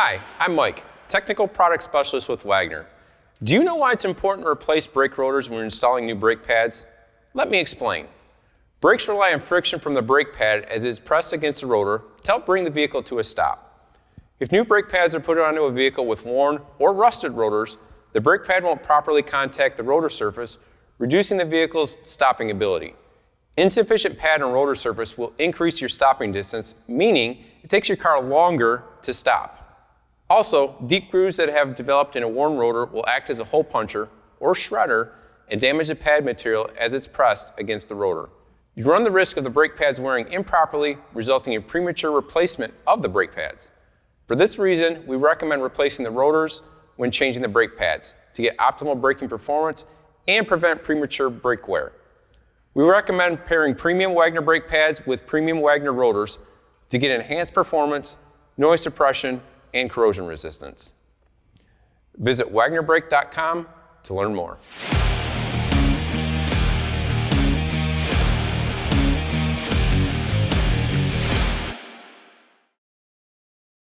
Hi, I'm Mike, Technical Product Specialist with Wagner. Do you know why it's important to replace brake rotors when you're installing new brake pads? Let me explain. Brakes rely on friction from the brake pad as it is pressed against the rotor to help bring the vehicle to a stop. If new brake pads are put onto a vehicle with worn or rusted rotors, the brake pad won't properly contact the rotor surface, reducing the vehicle's stopping ability. Insufficient pad and rotor surface will increase your stopping distance, meaning it takes your car longer to stop. Also, deep grooves that have developed in a worn rotor will act as a hole puncher or shredder and damage the pad material as it's pressed against the rotor. You run the risk of the brake pads wearing improperly, resulting in premature replacement of the brake pads. For this reason, we recommend replacing the rotors when changing the brake pads to get optimal braking performance and prevent premature brake wear. We recommend pairing premium Wagner brake pads with premium Wagner rotors to get enhanced performance, noise suppression, and corrosion resistance. Visit wagnerbrake.com to learn more.